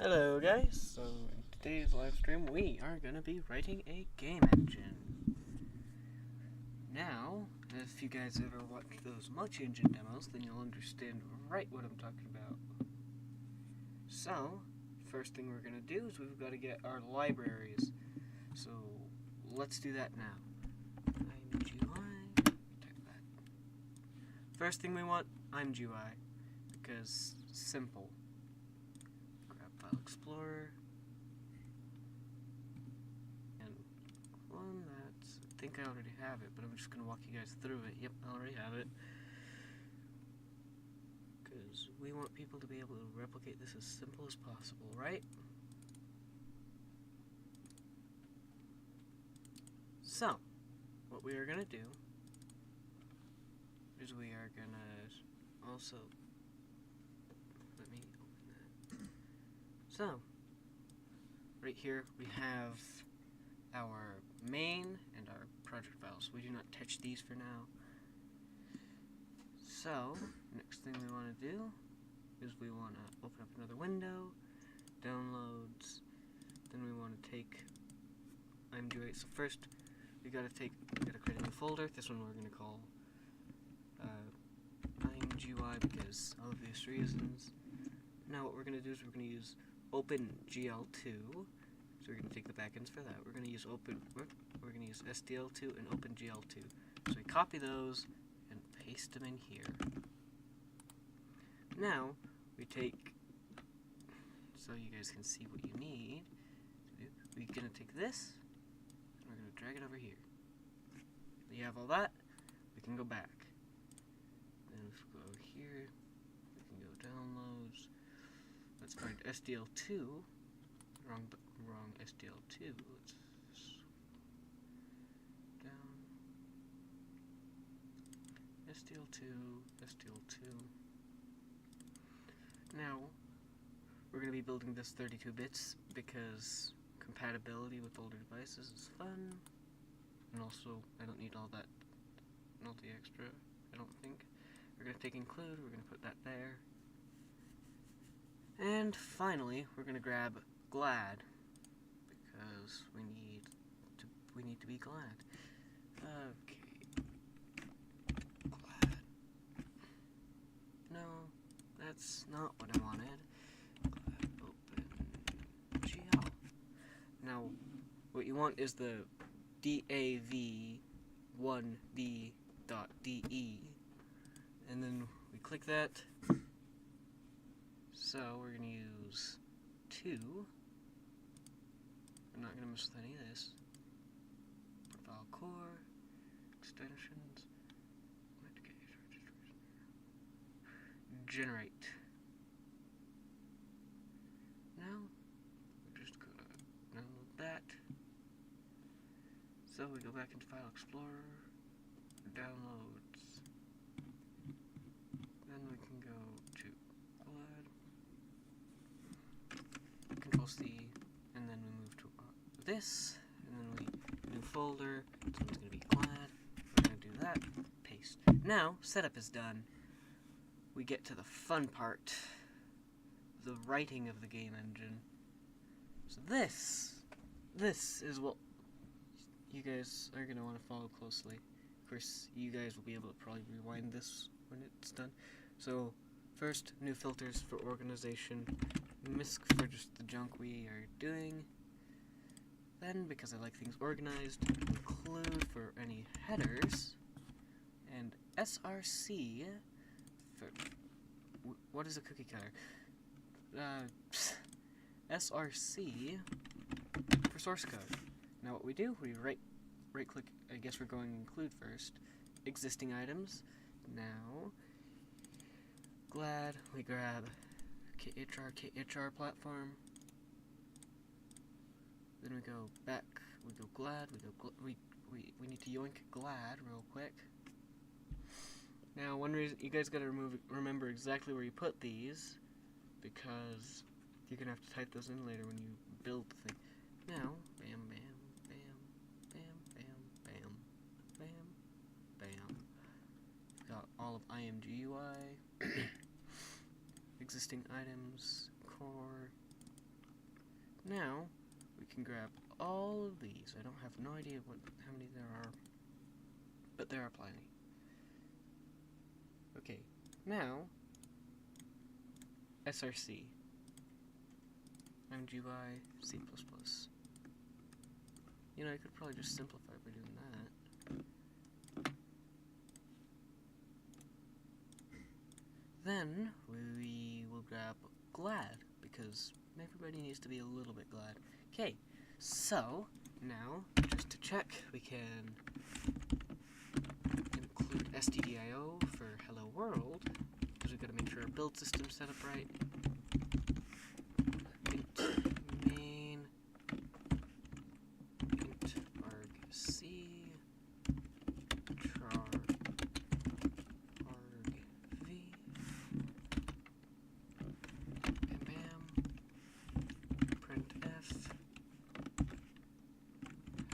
Hello guys, so in today's live stream we are going to be writing a game engine. Now, if you guys ever watched those Much Engine demos, then you'll understand right what I'm talking about. So, first thing we're going to do is we've got to get our libraries. So, let's do that now. IMGUI, type that. First thing we want, IMGUI, because simple. File Explorer, and one that's, I think I already have it, but I'm just going to walk you guys through it. Yep, I already have it, because we want people to be able to replicate this as simple as possible, right? So, what we are going to do is we are going to also, let me open that. So, right here we have our main and our project files. We do not touch these for now. So, next thing we want to do is we want to open up another window, downloads, then we want to take IMGUI. So first, we gotta create a new folder. This one we're gonna call IMGUI because obvious reasons. Now what we're gonna do is we're gonna use OpenGL2. So we're gonna take the backends for that. We're gonna use SDL2 and OpenGL2. So we copy those and paste them in here. Now we take, so you guys can see what you need to do. We're gonna take this and we're gonna drag it over here. You have all that. We can go back. Then if we go here, we can go downloads. Let's find SDL2. Wrong SDL2. Let's down. SDL2. Now, we're going to be building this 32 bits because compatibility with older devices is fun. And also, I don't need all the extra, I don't think. We're going to take include, we're going to put that there. And finally, we're going to grab glad, because we need to be glad. Okay. Glad. No, that's not what I wanted. Glad OpenGL. Now, what you want is the DAV1D.de, and then we click that. So we're going to use 2. I'm not going to mess with any of this. Profile core, extensions, generate. Now, we're just going to download that. So we go back into File Explorer, downloads, then we can go to glad, Control-C, and then we move to this, and then we new folder, so it's going to be glad, we're going to do that, paste. Now, setup is done. We get to the fun part, the writing of the game engine. So this is what you guys are going to want to follow closely. Of course, you guys will be able to probably rewind this when it's done. So, first, new filters for organization, MISC for just the junk we are doing. Then, because I like things organized, include for any headers, and SRC for, what is a cookie cutter? SRC for source code. Now what we do, we right click, I guess we're going to include first, existing items. Now, glad, we grab KHR platform. Then we go back, we go glad, we need to yoink glad real quick. Now one reason, you guys gotta remember exactly where you put these, because you're gonna have to type those in later when you build the thing. Now, bam, bam. Got all of IMGUI, existing items, core, Now, we can grab all of these. I don't have no idea how many there are, but there are plenty. Okay, now, SRC. MGY, C++. You know, I could probably just simplify by doing that. Then, we will grab glad, because everybody needs to be a little bit glad. Okay, so, now, just to check, we can include stdio for hello world, because we've got to make sure our build system's set up right. Int main, int argc, char argv, bam bam, printf,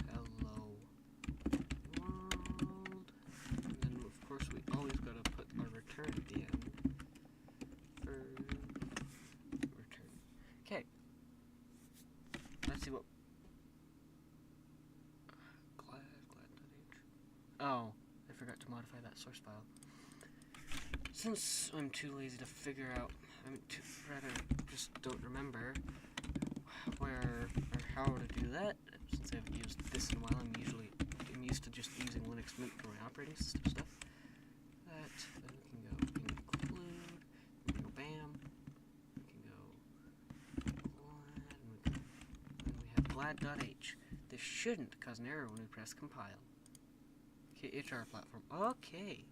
hello world, and then of course we always gotta put our return at the end for return. Okay. Let's see what glad.h. Oh, I forgot to modify that source file. Since I'm too lazy to figure out, rather just don't remember where or how to do that, since I've used this in a while, I'm used to just using Linux Mint for my operating system stuff. That, then we can go include, we can go bam, we can go glad, and we have glad.h. This shouldn't cause an error when we press compile. Okay, HR platform. Okay.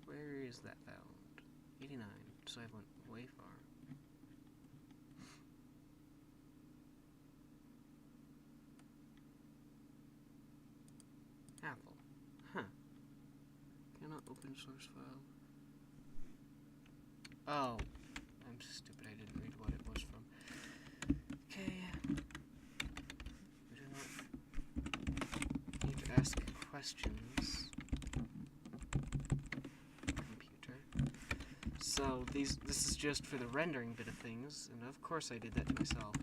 Where is that found? 89. So I went way far. Apple. Huh. Cannot open source file. Oh. I'm stupid. I didn't read what it was from. Okay. We do not need to ask questions. Computer. So this is just for the rendering bit of things, and of course I did that to myself.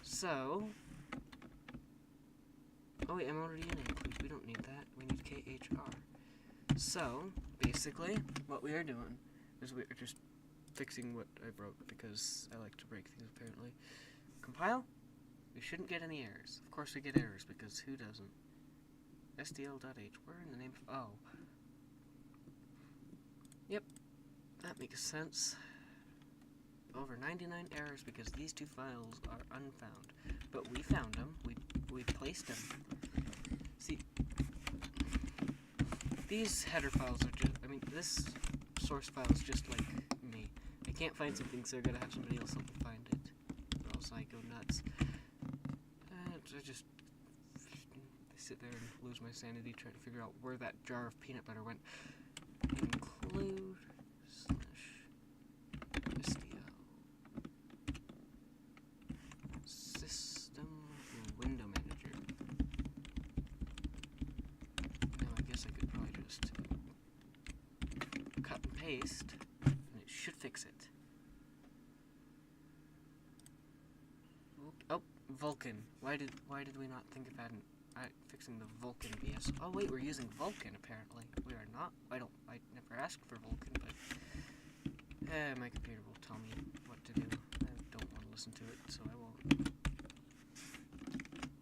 So, oh wait, I'm already in include. We don't need that. We need KHR. So, basically, what we are doing is we are just fixing what I broke, because I like to break things apparently. Compile. We shouldn't get any errors. Of course we get errors, because who doesn't? SDL.h. Where in the name of... Oh. Yep. That makes sense. Over 99 errors because these two files are unfound. But we found them. We placed them. See, these header files are just... I mean, this source file is just like me. I can't find something, so I gotta have somebody else help me find it. Or else I go nuts. I just sit there and lose my sanity trying to figure out where that jar of peanut butter went. Include /SDL system window manager. Now I guess I could probably just cut and paste, and it should fix it. Oh, Vulkan. Why did we not think of adding fixing the Vulkan BS? Oh wait, we're using Vulkan apparently. We are not. I never asked for Vulkan, but my computer will tell me what to do. I don't want to listen to it, so I won't.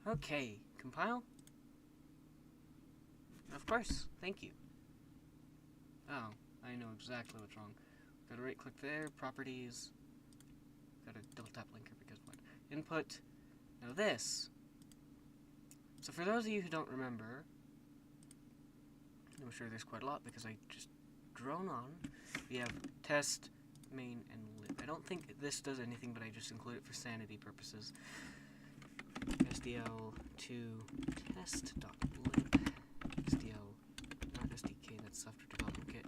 Okay, compile. Of course, thank you. Oh, I know exactly what's wrong. Gotta right click there, properties. Gotta double tap linker because what? Input. Now this. So for those of you who don't remember, I'm sure there's quite a lot because I just drone on. We have test, main, and lib. I don't think this does anything, but I just include it for sanity purposes. SDL to test.lib. SDL, not SDK, that's software development kit.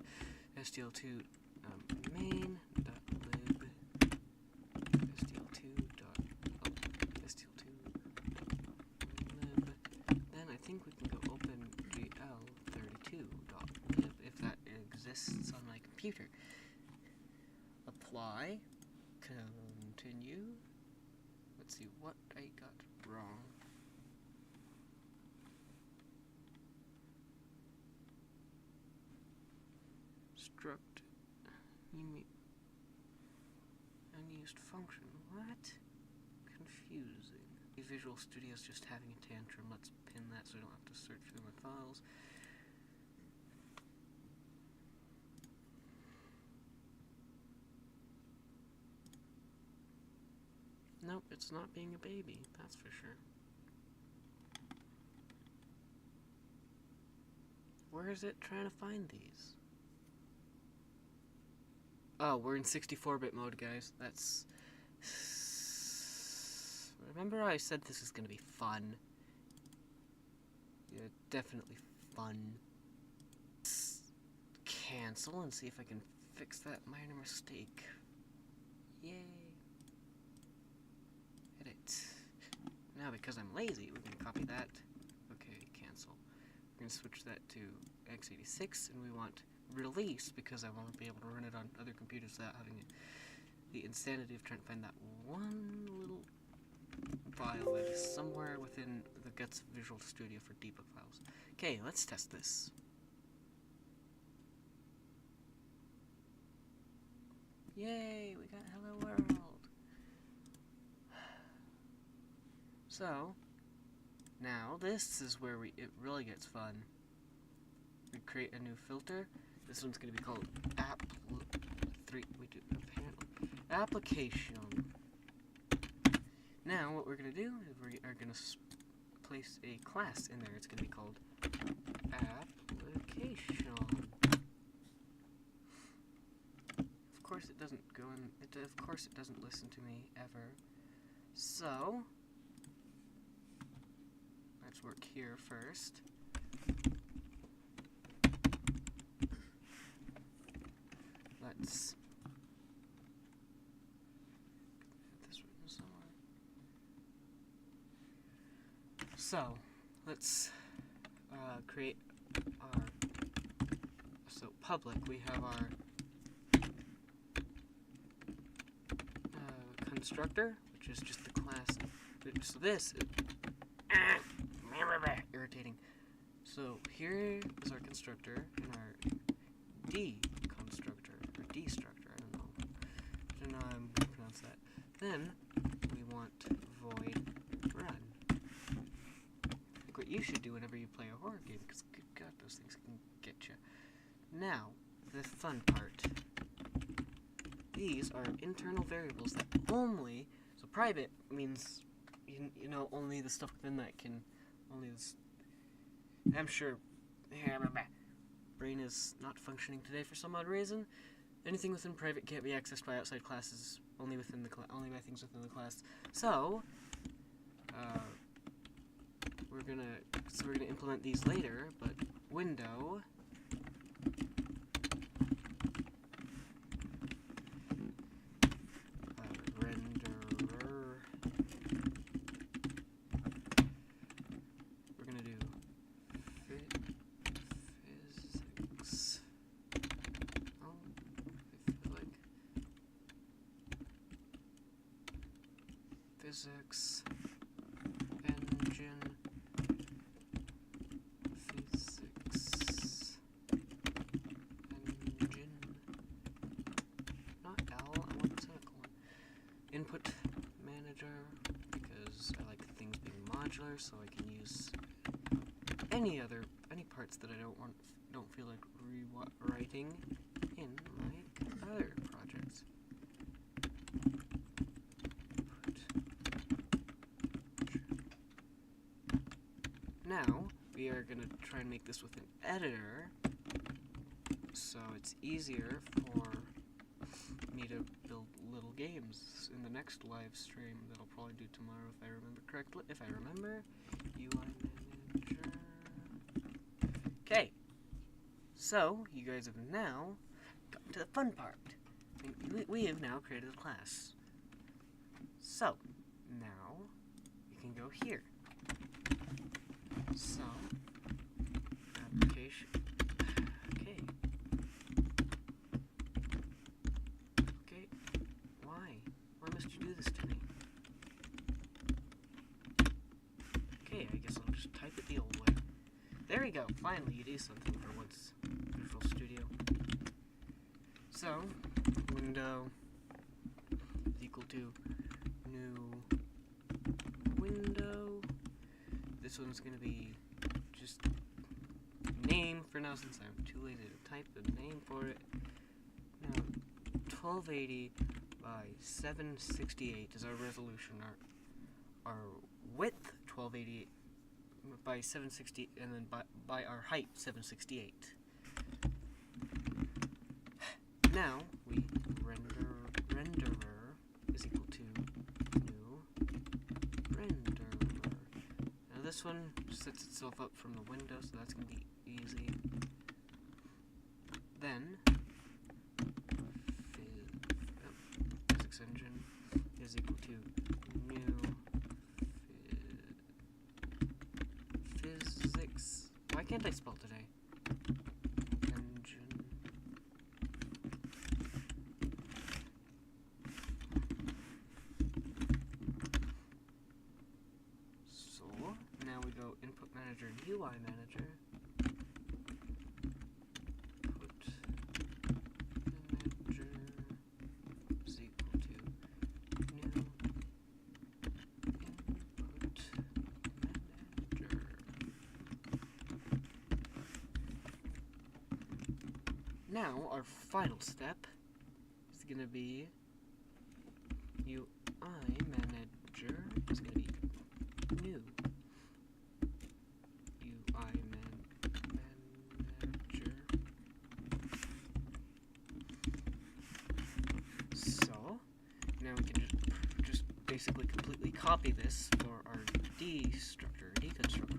SDL to main.lib. I think we can go open gl32.lib if that exists on my computer. Apply, continue. Let's see what I got wrong. Struct unused function. What? Confusing. Visual Studio's just having a tantrum. Let's pin that so I don't have to search through my files. Nope, it's not being a baby, that's for sure. Where is it trying to find these? Oh, we're in 64-bit mode, guys. That's... Remember I said this is gonna be fun? Yeah, definitely fun. Let's cancel and see if I can fix that minor mistake. Yay. Edit. Now, because I'm lazy, we can copy that. Okay, cancel. We're going to switch that to x86, and we want release, because I want to be able to run it on other computers without having the insanity of trying to find that one little file that is somewhere within the guts of Visual Studio for debug files. Okay, let's test this. Yay, we got Hello World. So, now this is where it really gets fun. We create a new filter. This one's going to be called application. Now, what we're going to do is we are going to place a class in there. It's going to be called application. Of course, it doesn't go in. Of course, it doesn't listen to me ever. So, let's work here first. Let's get this written somewhere. So, let's create our, so public, we have our constructor, which is just the class. So this is irritating. So here is our constructor and our constructor, or destructor, I don't know how I'm going to pronounce that. Then we want void run. Like what you should do whenever you play a horror game, because good God, those things can get you. Now, the fun part. These are internal variables that only, so private means, you know, only the stuff within that can, only this, I'm sure, brain is not functioning today for some odd reason. Anything within private can't be accessed by outside classes, only within the only by things within the class. So, we're gonna implement these later, but window renderer. We're gonna do physics. Oh, I feel like physics engine. Input manager, because I like things being modular, so I can use any parts that I don't feel like rewriting in my other projects. Now we are gonna try and make this with an editor, so it's easier for me to build little games in the next live stream that I'll probably do tomorrow if I remember correctly. If I remember, UI manager. Okay, so you guys have now gotten to the fun part. We have now created a class. So now we can go here. So application. go. Finally, you do something for once, Visual Studio. So, window is equal to new window. This one's going to be just name for now, since I'm too lazy to type the name for it. Now, 1280 by 768 is our resolution. Our width, 1280 by 760, and then by our height, 768. Now we renderer is equal to new renderer. Now this one sets itself up from the window, so that's going to be easy. Then physics engine is equal to new physics. Why can't I spell today? Engine. So now we go input manager and UI manager. Now, our final step is going to be UI manager is going to be new UI manager. So, now we can just basically completely copy this for our deconstructor,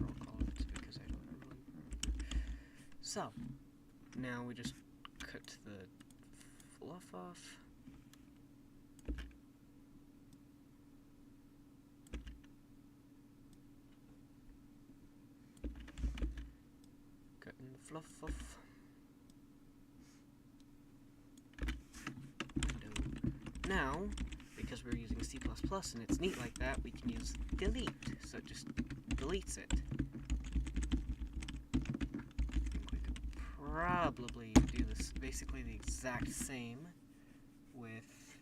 I'll call it, because I don't really remember. So, now we just cut the fluff off. Cutting the fluff off. Window. Now, because we're using C++ and it's neat like that, we can use delete. So it just deletes it. Probably do this basically the exact same with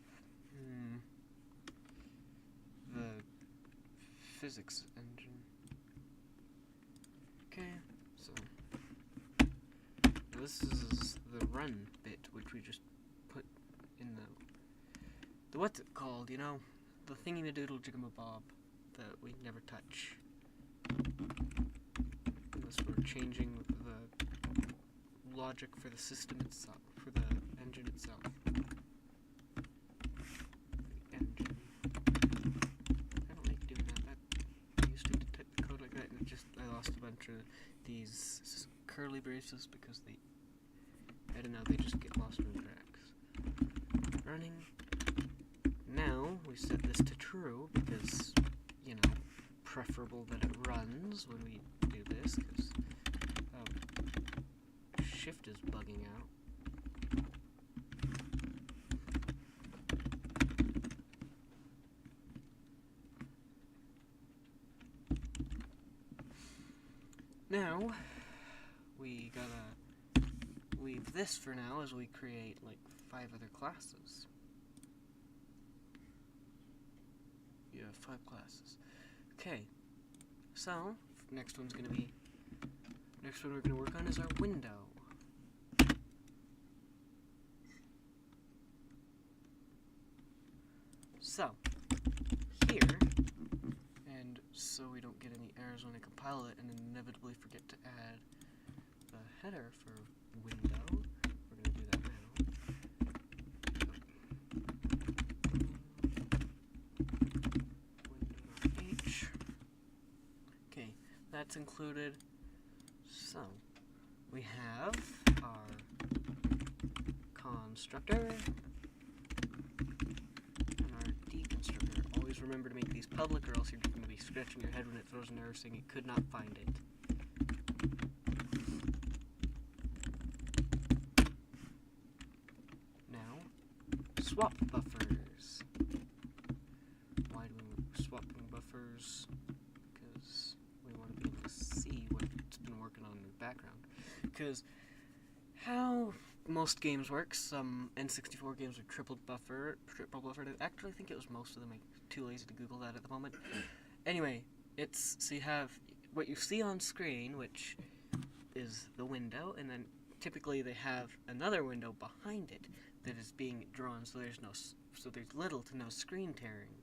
the physics engine. Okay, so this is the run bit, which we just put in the what's it called, you know, the thingy-madoodle jigamabob that we never touch unless we're changing the logic for the system itself, for the engine itself. The engine. I don't like doing that. I used to type the code like that, and I lost a bunch of these curly braces because I don't know, they just get lost in the tracks. Running. Now we set this to true because, you know, preferable that it runs when we do this, because Shift is bugging out. Now, we gotta leave this for now as we create like 5 other classes. Yeah, 5 classes. Okay, so next one we're gonna work on is our window. So, here, and so we don't get any errors when I compile it and inevitably forget to add the header for window, we're going to do that now. Window.h. Okay, that's included. So, we have our constructor. Remember to make these public, or else you're going to be scratching your head when it throws an error saying it could not find it. Now, swap buffers. Why do we swapping buffers? Because we want to be able to see what it's been working on in the background. because how most games work, some N64 games are triple buffered. Actually, I think it was most of them. I'm too lazy to Google that at the moment. Anyway, so you have what you see on screen, which is the window, and then typically they have another window behind it that is being drawn, so there's little to no screen tearing.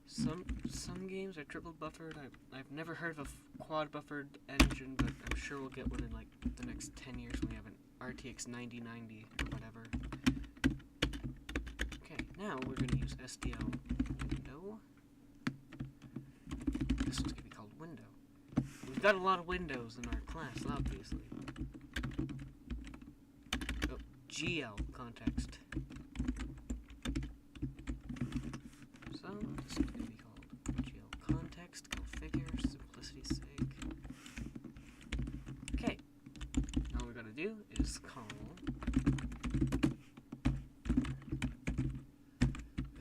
Some games are triple buffered. I've never heard of a quad buffered engine, but I'm sure we'll get one in like the next 10 years when we have an RTX 9090 or whatever. Okay, now we're going to use SDL window. This one's going to be called window. We've got a lot of windows in our class, obviously. Oh, GL context. So this one's going to be called GL context, go figure, simplicity's sake. Okay, all we got to do is call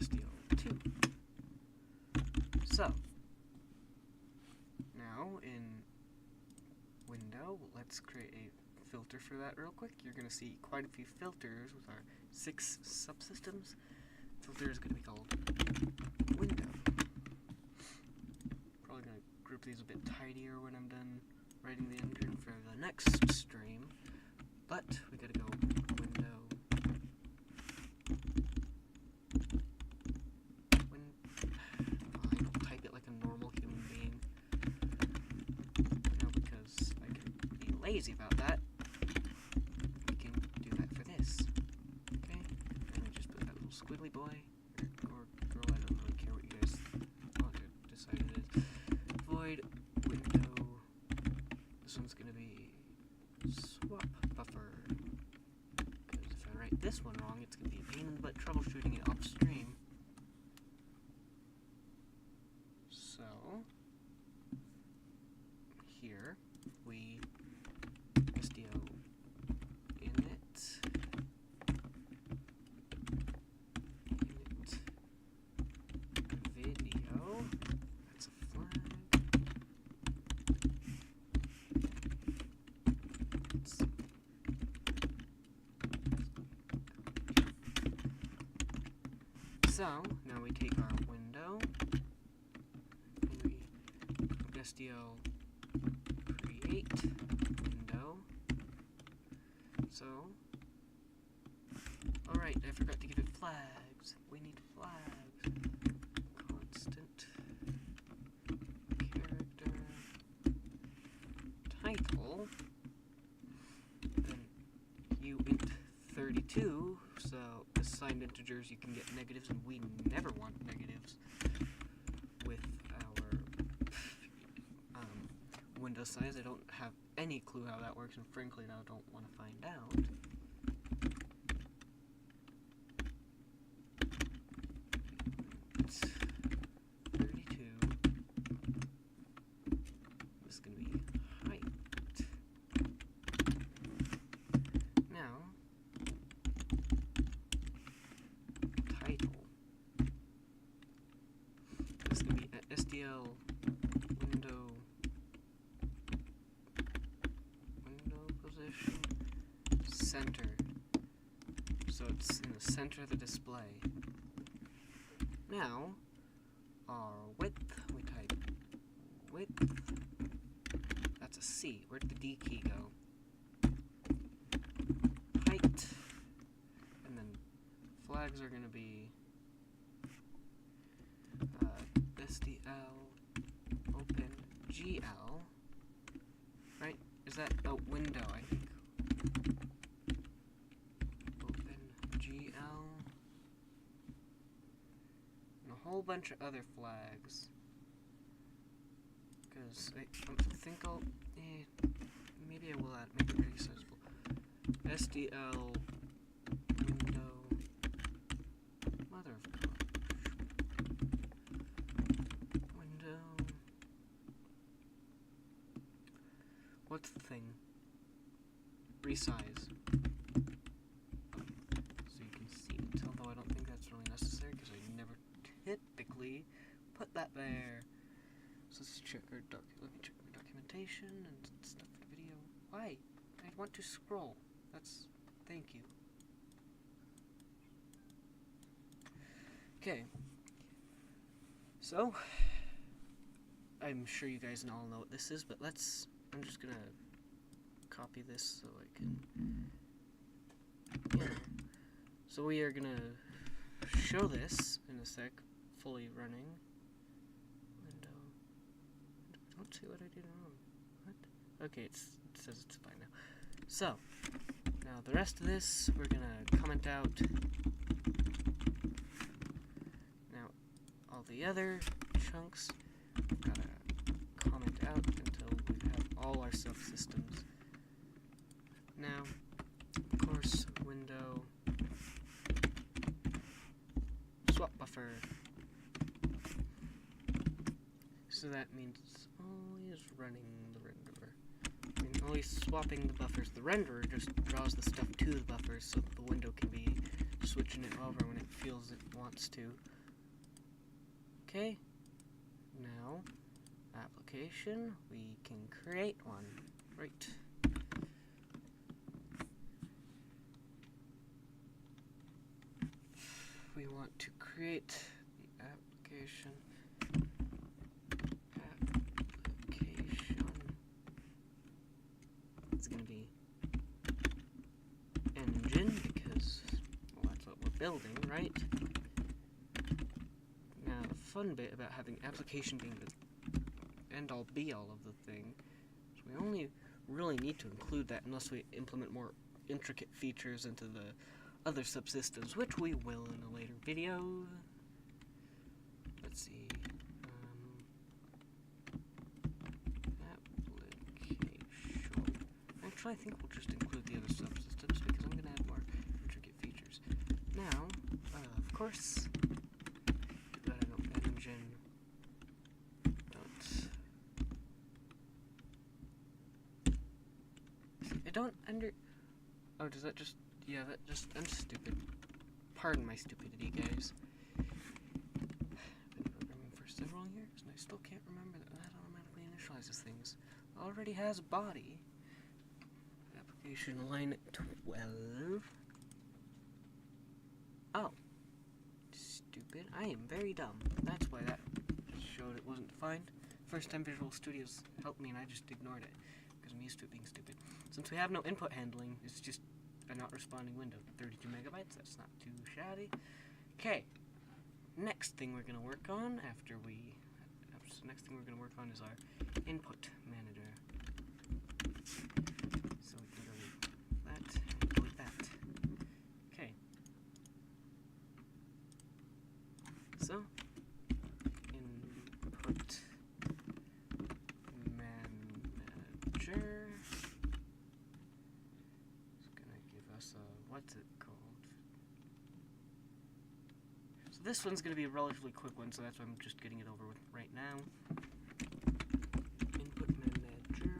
SDL2. So now in window, let's create a filter for that real quick. You're going to see quite a few filters with our 6 subsystems. Filter is going to be called window. Probably going to group these a bit tidier when I'm done writing the engine for the next stream. But we got to go window. I don't type it like a normal human being. No, because I can be lazy about that. We can do that for this. Okay? And we just put that little squiggly boy. Or girl, I don't really care what you guys want to decide it is. Void window. This one's gonna be swap buffer. Because if I write this one wrong, it's gonna be a pain in the butt troubleshooting it upstream. So here we SDO init video. That's a flag. So now we take our window and we SDL create window. So, alright, I forgot to give it flags. We need flags. Constant character title. Then uint32. So assigned integers, you can get negatives, and we never want negatives with our window size. I don't have any clue how that works, and frankly, I don't want to find out. It's 32. This is going to be height. Now, title. This is going to be at SDL window position center. So it's in the center of the display. Now, our width, we type width. That's a C. Where'd the D key go? Height. And then flags are going to be SDL open GL. Right? Is that a window, I think? Open GL. And a whole bunch of other flags. Because I think I'll... maybe I will make it very accessible. SDL window... Mother of God. Window... What's the thing? Resize. So you can see it, although I don't think that's really necessary because I never typically put that there. So let's check our let me check my documentation. indentation and stuff for the video. Why? I want to scroll. Thank you. Okay. So, I'm sure you guys all know what this is, but I'm just gonna copy this so I can, So we are gonna show this in a sec, fully running. Window. Don't see what I did wrong. What? Okay, it says it's fine now. So, now the rest of this, we're gonna comment out. Now, all the other chunks, we've gotta comment out until we have all our subsystems. Now, of course, window, swap buffer. So that means it's always running the renderer. I mean, always swapping the buffers. The renderer just draws the stuff to the buffers so that the window can be switching it over when it feels it wants to. Okay, now, application, we can create one, right? We want to create the application. It's going to be engine because, well, that's what we're building, right? Now, the fun bit about having application being the end-all be-all of the thing is we only really need to include that unless we implement more intricate features into the other subsystems, which we will in a later video. Let's see. Actually, I think we'll just include the other subsystems because I'm going to add more intricate features. Now, of course, engine. I don't Oh, does that just? Yeah, I'm stupid. Pardon my stupidity, guys. I've been programming for several years, and I still can't remember that automatically initializes things. It already has a body. Application line 12. Oh. Stupid. I am very dumb. That's why that showed it wasn't defined. First time Visual Studio's helped me and I just ignored it because I'm used to it being stupid. Since we have no input handling, it's just a not responding window. 32 megabytes, that's not too shabby. Okay. Next thing we're going to work on next thing we're going to work on is our input manager. So we can delete that and delete that. Okay. So, input manager is going to give us a, what's it called? So this one's going to be a relatively quick one, so that's why I'm just getting it over with right now. Input manager.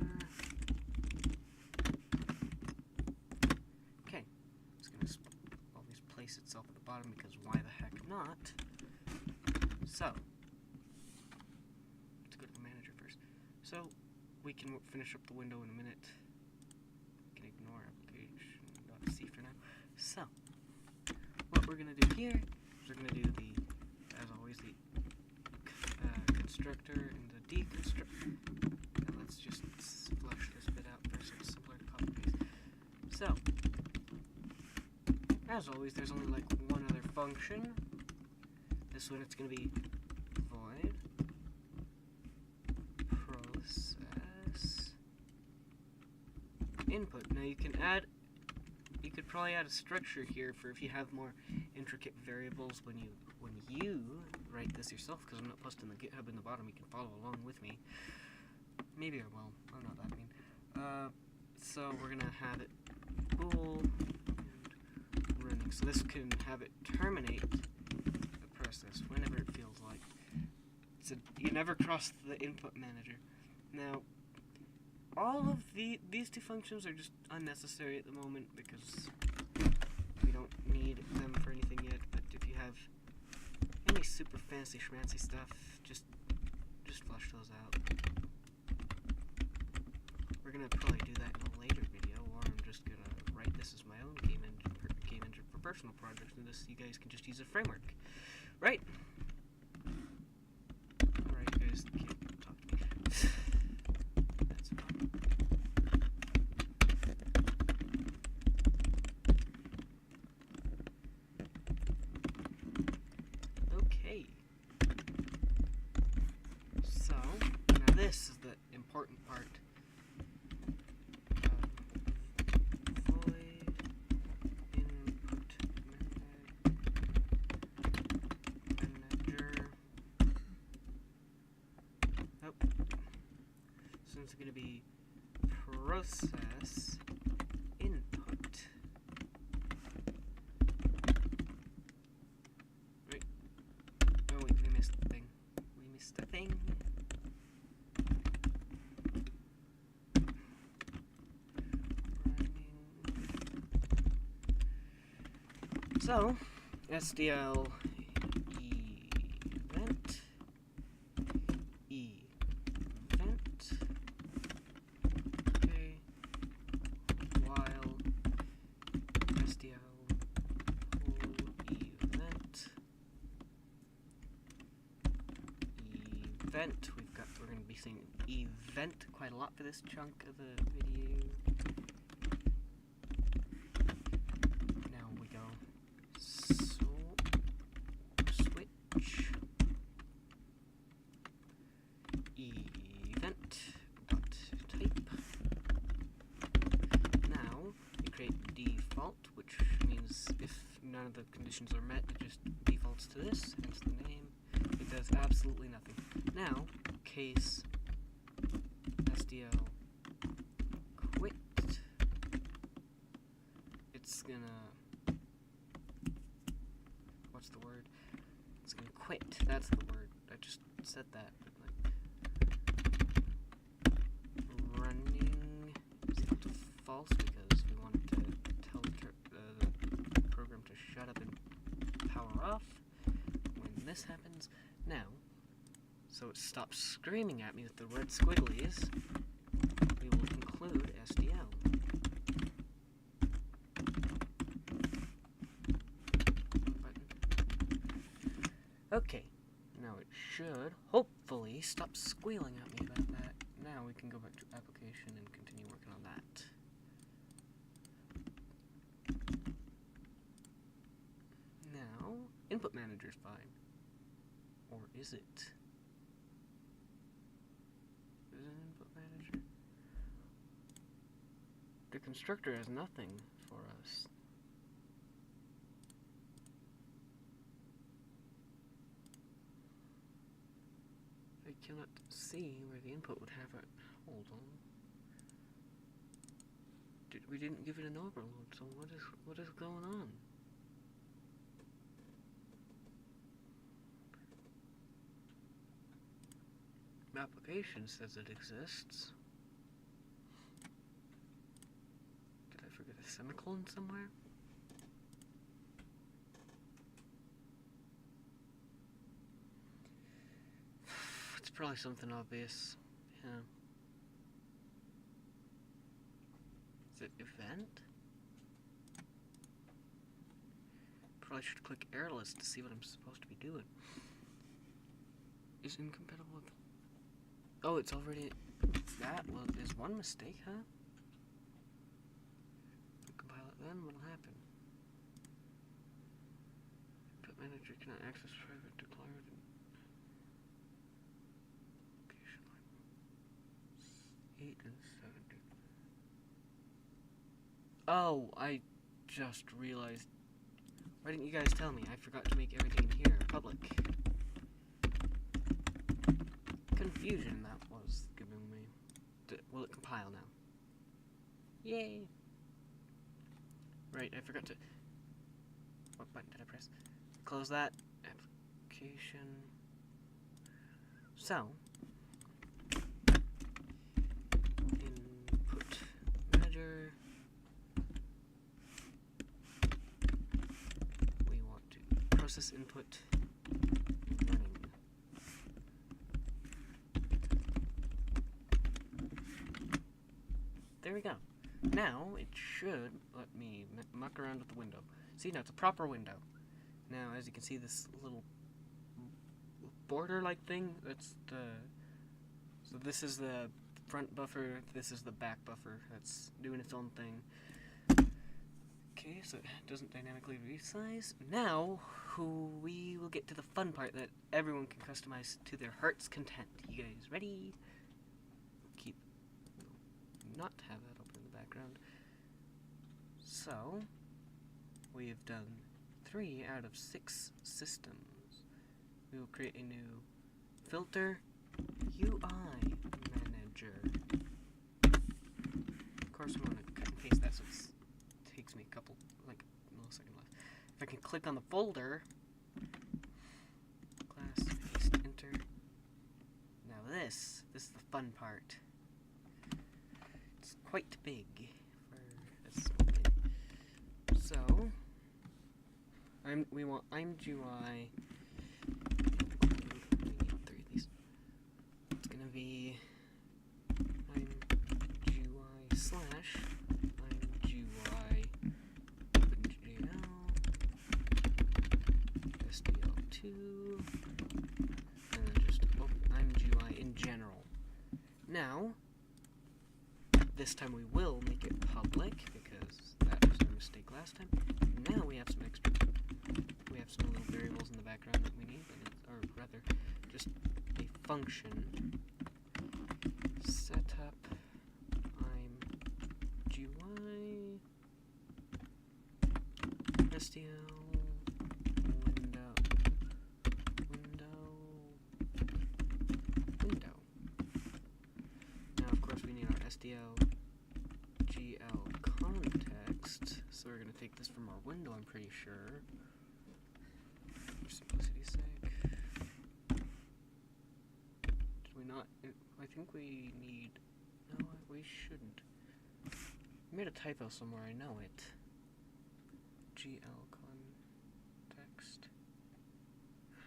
Okay, it's going to always place itself at the bottom because why the heck not? So, let's go to the manager first. So, we can finish up the window in a minute. We can ignore application.c for now. So, what we're going to do here is we're going to do the, as always, the constructor and the deconstructor. And let's just flush this bit out first so it's simpler to copy paste. So, as always, there's only like one other function. This one, it's going to be void process input. Now you could probably add a structure here for if you have more intricate variables when you write this yourself, because I'm not posting the GitHub in the bottom. You can follow along with me. Maybe I will. I'm not that mean. So we're gonna have it bool and running. So this can have it terminate process whenever it feels like. So you never cross the input manager. Now, all of these two functions are just unnecessary at the moment because we don't need them for anything yet. But if you have any super fancy schmancy stuff, just flush those out. we're gonna probably do that in a later video, or I'm just gonna write this as my own game engine for personal projects, and this you guys can just use a framework, right? Alright, you guys can't talk to me. That's fine. Okay. So, now this is the important part. Void input manager. Oh. So it's going to be process input. Wait. Oh wait, we missed the thing. We missed the thing. So, SDL event, okay, while SDL event, we're going to be saying event quite a lot for this chunk of the video. Now we go. Event dot type. Now we create default, which means if none of the conditions are met, it just defaults to this, hence the name. It does absolutely nothing. Now, case SDL quit. It's gonna, what's the word? It's gonna quit. That's the word. I just said that, but like running is equal to false because we want to tell the program to shut up and power off when this happens. Now, so it stops screaming at me with the red squigglies, we will include SDL. Okay, now it should hopefully stop squealing at me about that. Now we can go back to application and continue working on that. Now, input manager's fine. Or is it? Is it input manager? The constructor has nothing for us. I cannot see where the input would have it. Hold on. We didn't give it an overload, so what is going on? Application says it exists. Did I forget a semicolon somewhere? It's probably something obvious. Yeah. Is it event? Probably should click airless to see what I'm supposed to be doing. Is incompatible with... Oh, it's already... That is one mistake, huh? If I compile it then, what'll happen? Input manager cannot access private declared location line 8 and 70. Oh, I just realized. Why didn't you guys tell me? I forgot to make everything here public. Confusion that was giving me. Will it compile now? Yay! Right, I forgot to... What button did I press? Close that. Application. So. Input manager. We want to process input running. There we go. Now, it should let me muck around with the window. See, now it's a proper window. Now, as you can see, this little border-like thing, that's the... So this is the front buffer, this is the back buffer. That's doing its own thing. Okay, so it doesn't dynamically resize. Now, we will get to the fun part that everyone can customize to their heart's content. You guys ready? Not have that open in the background. So, we have done 3 out of 6 systems. We will create a new filter UI manager. Of course, we want to cut and paste that, so it takes me a couple, like, millisecond left. If I can click on the folder, class, paste, enter. Now this is the fun part. Quite big for a small thing. So, we want ImGui. We need 3 of these. It's gonna be ImGui slash ImGui OpenGL SDL2, and then just ImGui in general. Now, this time we will make it public, because that was our mistake last time. Now we have some little variables in the background that we need, or rather, just a function. Setup ImGui STL window. Now, of course, we need our SDL GL context, so we're going to take this from our window, I'm pretty sure, for simplicity's sake. Did we not? I think we need... No, we shouldn't. We made a typo somewhere, I know it. GL context.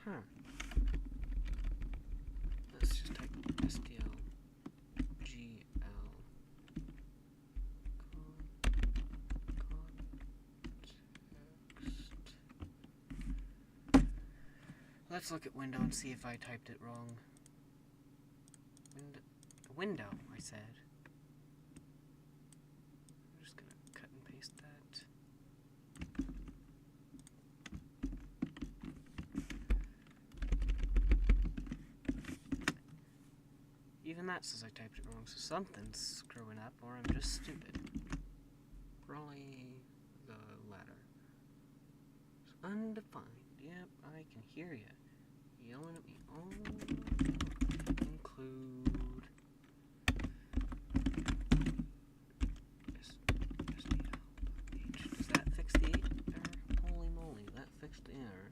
Huh. Let's just type SDL. Let's look at window and see if I typed it wrong. Window, I said. I'm just gonna cut and paste that. Even that says I typed it wrong, so something's screwing up, or I'm just stupid. Probably the latter. It's undefined. Yep, I can hear you. Yelling at me. Oh, include SDL.h. Does that fix the error? Holy moly, that fixed the error.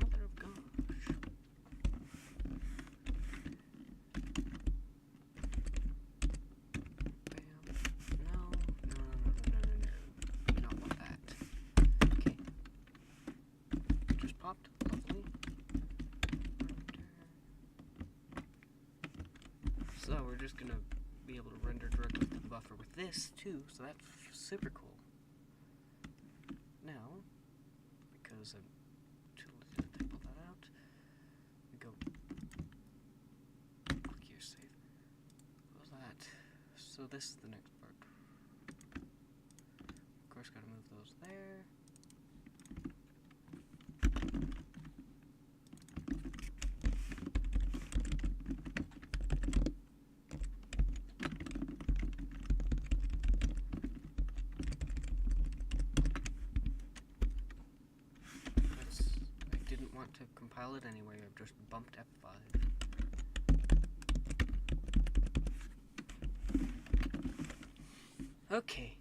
Mother of gosh. So we're just gonna be able to render directly to the buffer with this too, so that's super cool. Now, because I'm too lazy to type all that out, we go look here, save. What was that? So this is the next part. Of course, gotta move those there. To compile it anyway, I've just bumped F5. Okay.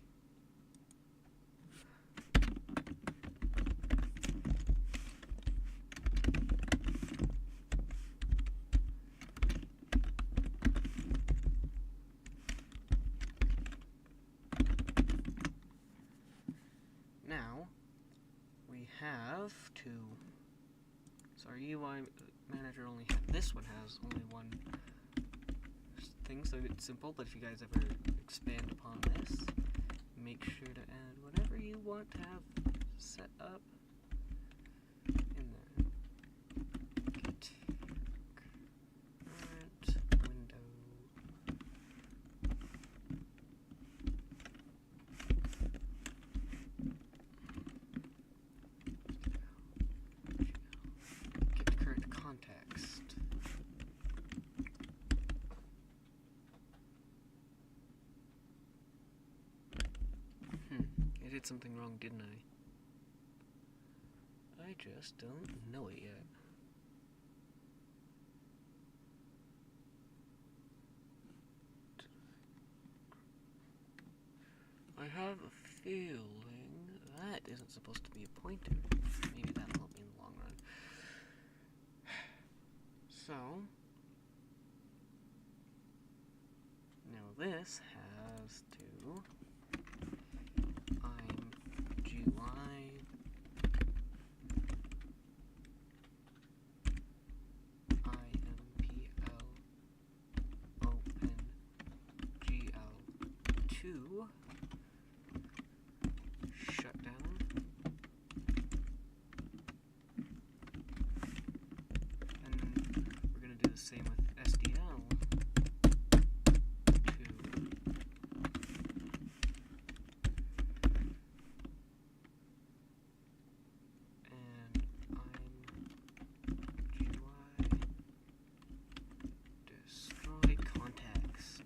Now, we have to... So our UI manager only this one has only one thing, so it's simple. But if you guys ever expand upon this, make sure to add whatever you want to have set up in there. Get current window. Get current context. I did something wrong, didn't I? I just don't know it yet. I have a feeling that isn't supposed to be a pointer. Maybe that'll help me in the long run. So, now this has to I'm GUI IMPL open GL2 shutdown, and we're going to do the same with SDL2 and I'm GUI destroy context.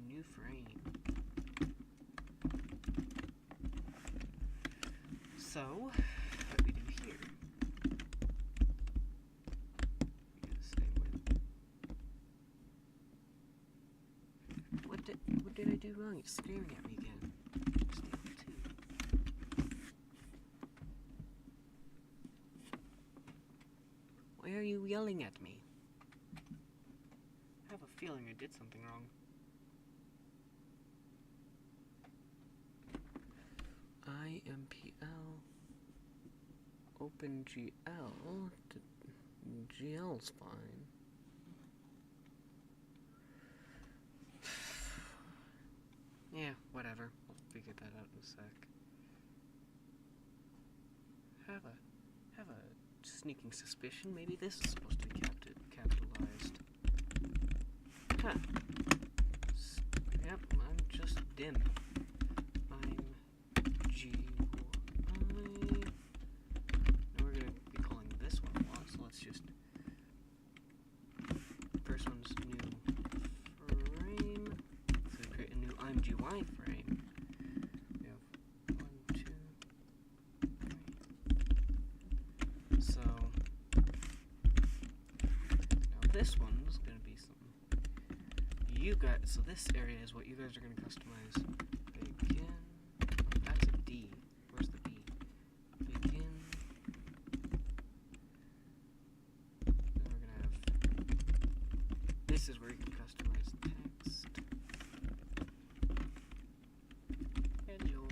New frame. So, what do we do here? We do the same way. What did I do wrong? It's staring at me again. Steal 2. Why are you yelling at me? I have a feeling I did something wrong. IMPL OpenGL GL's fine. Yeah, whatever. We'll figure that out in a sec. Have a sneaking suspicion. Maybe this is supposed to be capitalized. Huh. Yep, I'm just dim. I'm GUI. Now we're gonna be calling this one a lot, so let's just. First one's new frame. So we create a new IMGUI frame. We have 1, 2, 3. So now this one's gonna be something. You guys, so this area is what you guys are going to customize. Begin. That's a D. Where's the B? Begin. Then we're going to have. This is where you can customize text. Hello.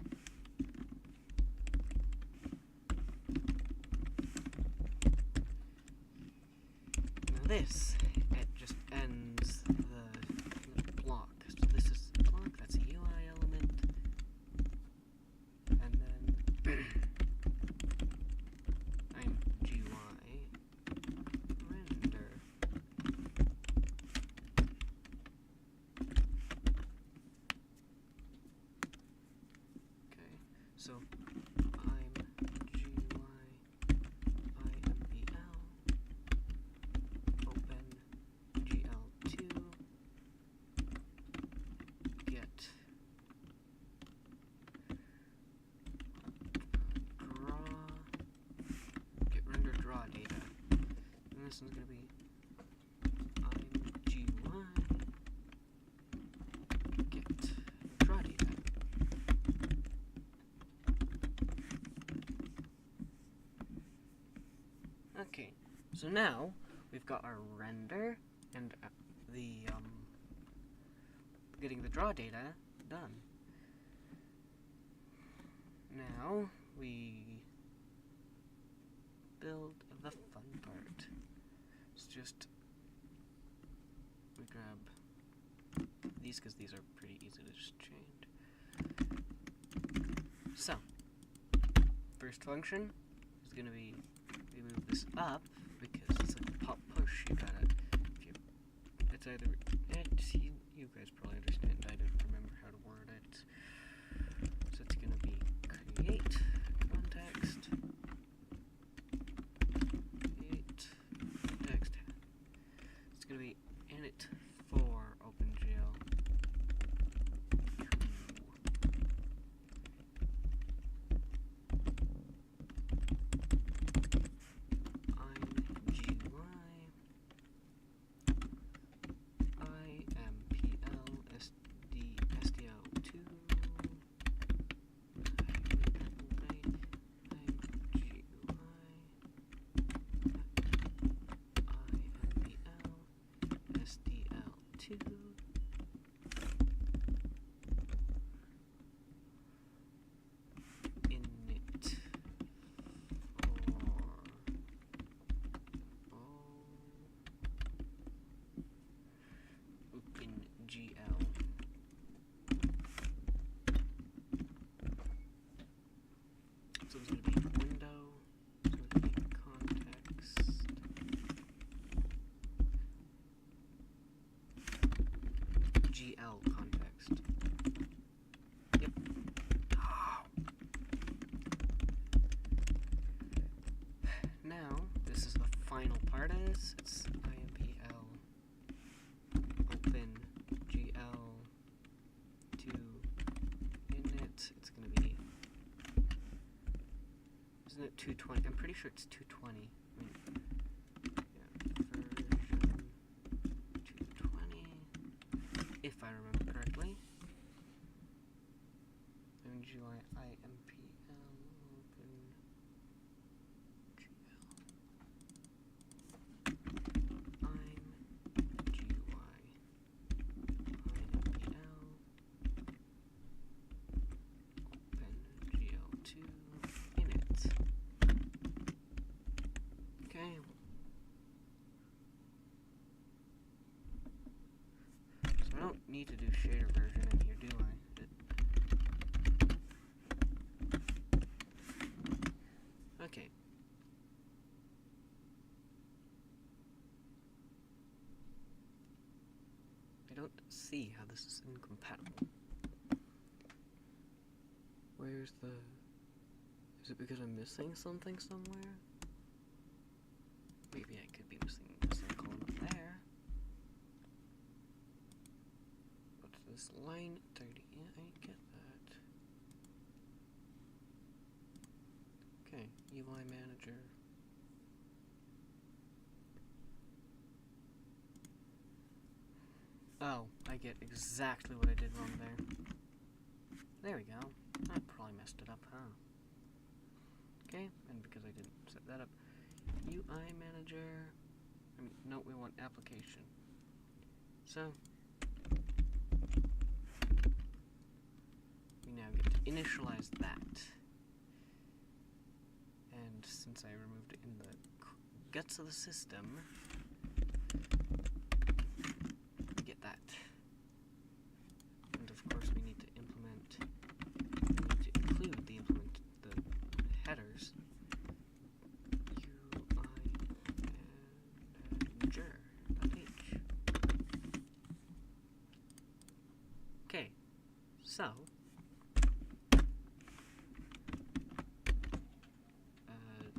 Now this, it just ends the block. So this is the block, that's a UI element. And then I'm GUI render. Okay, so I'm GUI IMPL open this one's gonna be IMGY get draw data. Okay, so now we've got our render and the getting the draw data done. Now we build the fun part. It's just we grab these because these are pretty easy to just change. So first function is gonna be we move this up because it's like a pop push. You gotta it's either you guys probably understand. I don't remember how to word it. So it's gonna be create context. Create context. It's gonna be init for OpenGL. So it's going to be window, so it's going to be context, GL context. Yep. Now, this is the final part is, it's IMPL open GL to init, it's going to be, isn't it 220? I'm pretty sure it's 220. I mean, yeah, version 220, if I remember correctly. MGY IMPL open GL. So I don't need to do shader version in here, do I? Okay. I don't see how this is incompatible. Where's the... Is it because I'm missing something somewhere? Maybe I could be missing a semicolon up there. What's this? Line 30. Yeah, I get that. Okay, UI manager. Oh, I get exactly what I did wrong there. There we go. I probably messed it up, huh? Okay, and because I didn't set that up, UI manager. I mean, no, we want application. So we now get to initialize that. And since I removed it in the guts of the system, we get that. And of course, we need to include the headers. Okay, so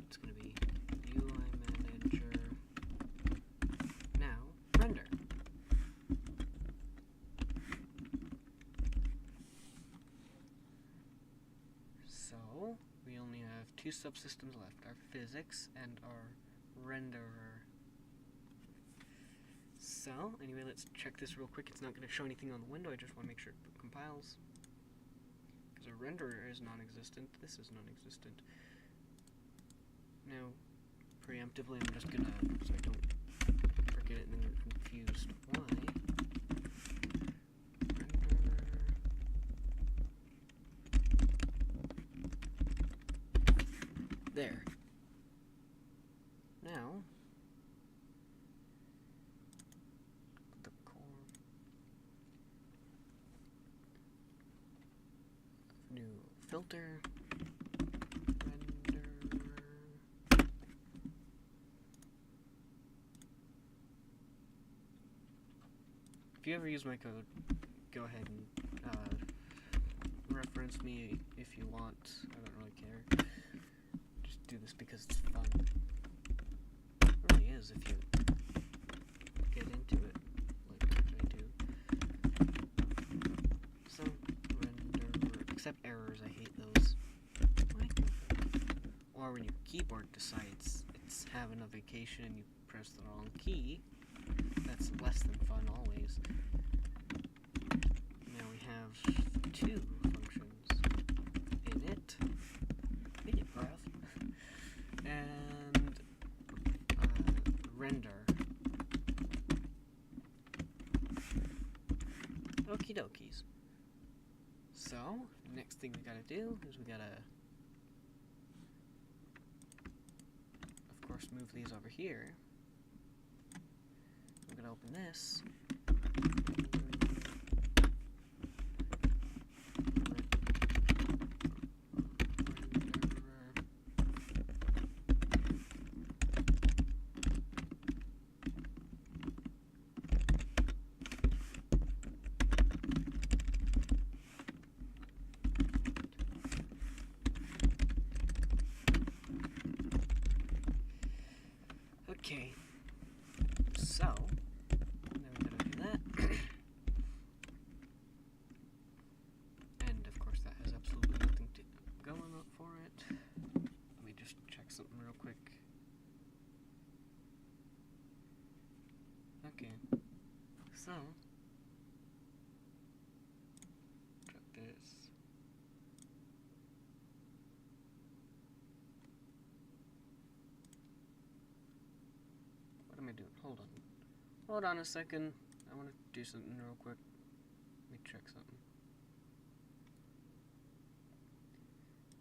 it's going to be UI manager. Now render. So we only have two subsystems left: our physics and our renderer. So, anyway, let's check this real quick. It's not going to show anything on the window. I just want to make sure it compiles. Because our renderer is non-existent. This is non-existent. Now, preemptively, I'm just going to, so I don't forget it and then get confused. Why? There. Now, the core. New filter. Render. If you ever use my code, go ahead and reference me if you want. I don't really care. Just do this because it's fun. It really is if you get into it like I do. So, render, except errors, I hate those. Or when your keyboard decides it's having a vacation and you press the wrong key, that's less than fun always. Now we have two functions. Init, graph, and render. Okie dokies. So, next thing we gotta do is we gotta, of course, move these over here. I'm gonna open this. Okay, so now we're gonna do that, and of course that has absolutely nothing to going up for it. Let me just check something real quick. Okay, so drop this. What am I doing? Hold on. Hold on a second. I want to do something real quick. Let me check something.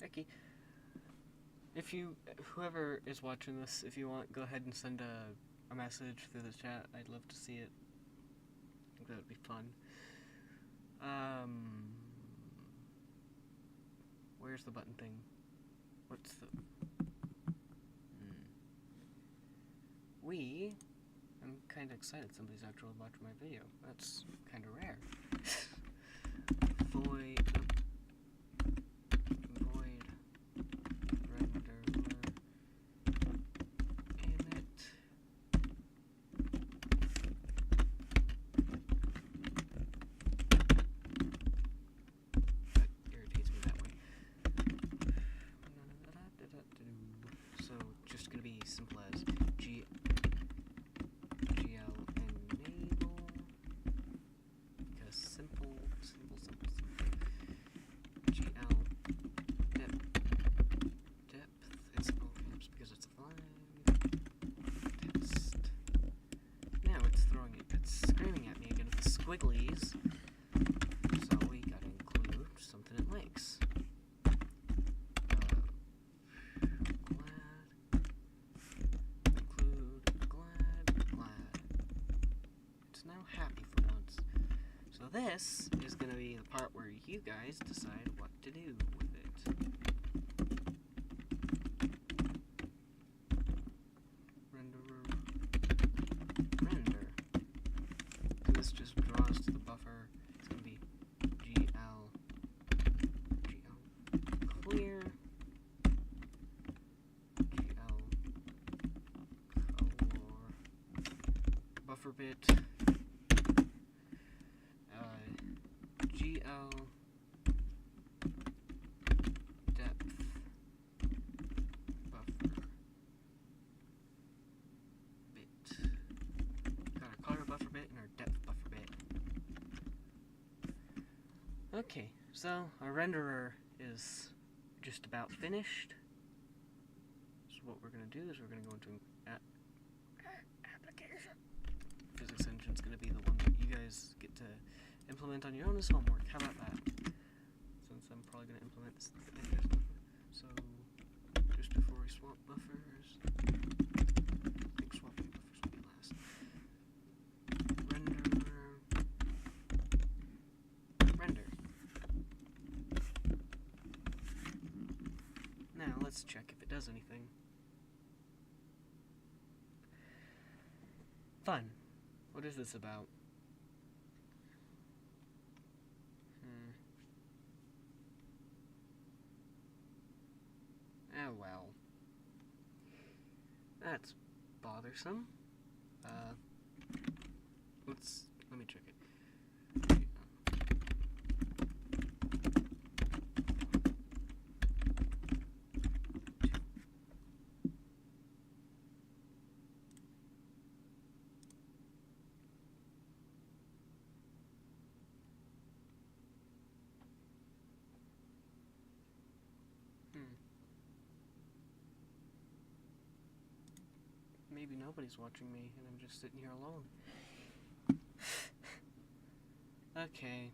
Okay. If you, whoever is watching this, if you want, go ahead and send a message through the chat. I'd love to see it. I think that would be fun. Where's the button thing? What's the... I'm kind of excited somebody's actually watching my video. That's kind of rare. Void render init. That irritates me that way. So just gonna be simple as GL enable, because simple. GL depth, it's oops because it's a flag. Text. Now it's throwing it, it's screaming at me again with the squigglies. So we gotta include something it likes. Happy for once. So this is going to be the part where you guys decide what to do with it. Render. So this just draws to the buffer. It's going to be GL clear, GL color, buffer bit. GL depth buffer bit. Got a color buffer Okay, so our renderer is just about finished. So what we're going to do is we're going to go into application. Physics Engine's going to be the one that you guys get to implement on your own as homework. How about that? Since I'm probably going to implement this. So, just before we swap buffers, I think swapping buffers will be last. Render. Now let's check if it does anything. Fun. What is this about? Oh well. That's bothersome. Let me check it. Maybe nobody's watching me and I'm just sitting here alone. Okay.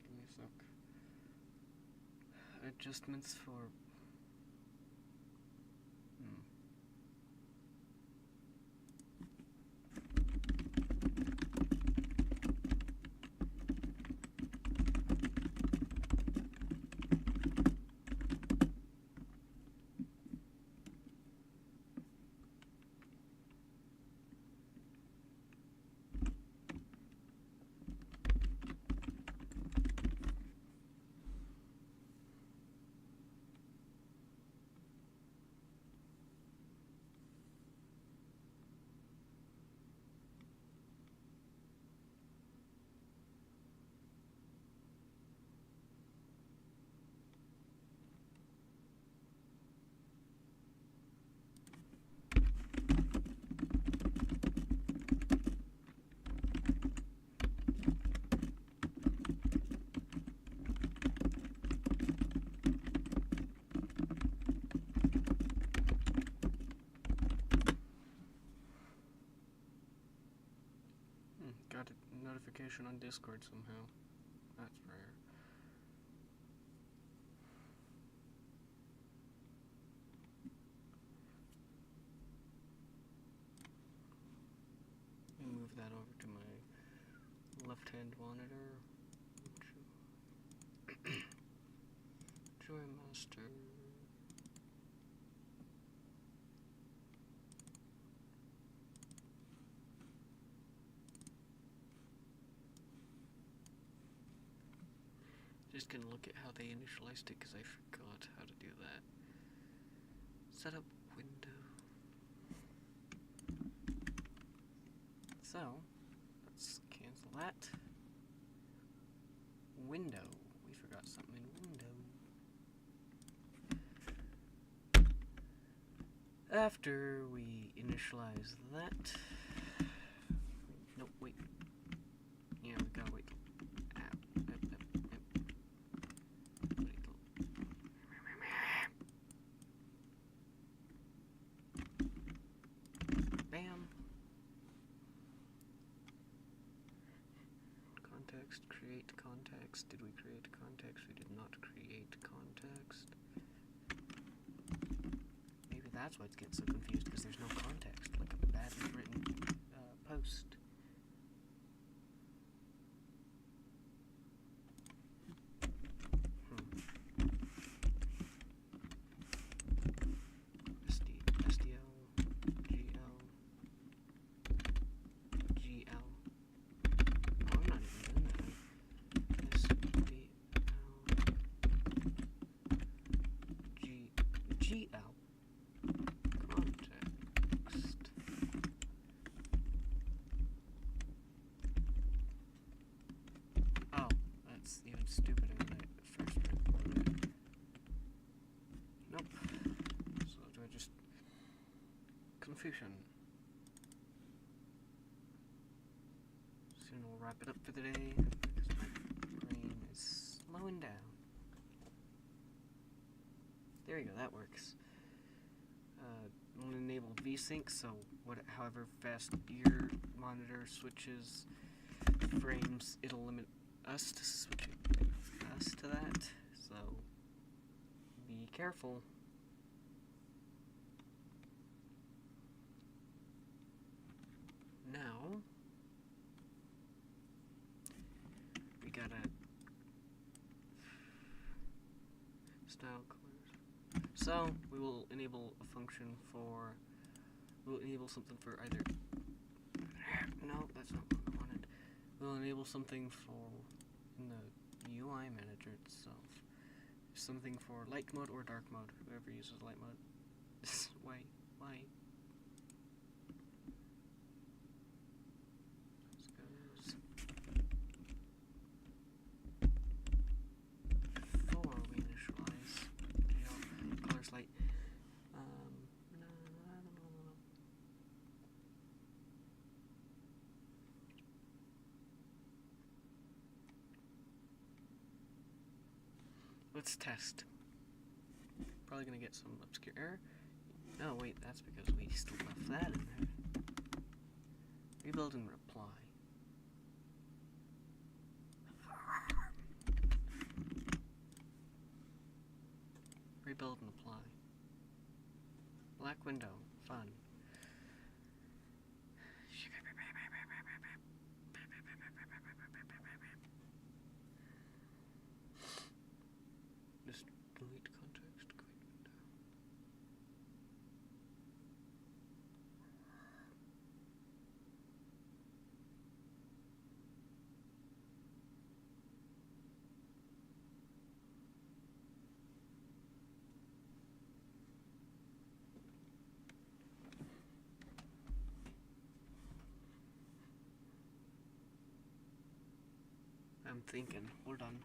Give me a sec. Adjustments for... Got a notification on Discord somehow. That's rare. Move that over to my left-hand monitor. Joy Master. Just gonna look at how they initialized it because I forgot how to do that. Setup window. So, let's cancel that. Window. We forgot something in window. After we initialize that. Nope, wait. Yeah, we gotta wait. Bam. Context, create context. Did we create context? We did not create context. Maybe that's why it's getting so confused, because there's no context, like a badly written post. confusion. Soon we'll wrap it up for the day because my brain is slowing down. There you go, that works. I'm going to enable VSync, so however fast your monitor switches frames, it'll limit us to switching us to that, so be careful. Now, we gotta style colors. So, we will enable a function for, we'll enable something for either, no, that's not what I wanted. We'll enable something for, in the UI manager itself, something for light mode or dark mode, whoever uses light mode. Why? Before we initialize, colors light. Let's test. Probably gonna get some obscure error. No, wait, that's because we still left that in there. Rebuild and reply. Rebuild and apply. Black window. Fun. Just delete context. Quit window. I'm thinking. Hold on.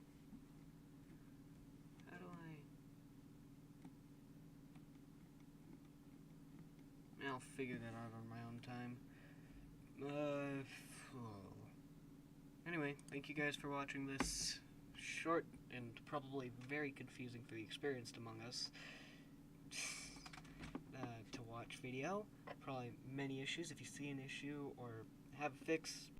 How do I'll figure that out on my own time. Anyway, thank you guys for watching this short and probably very confusing for the experienced among us to watch video. Probably many issues. If you see an issue or have a fix,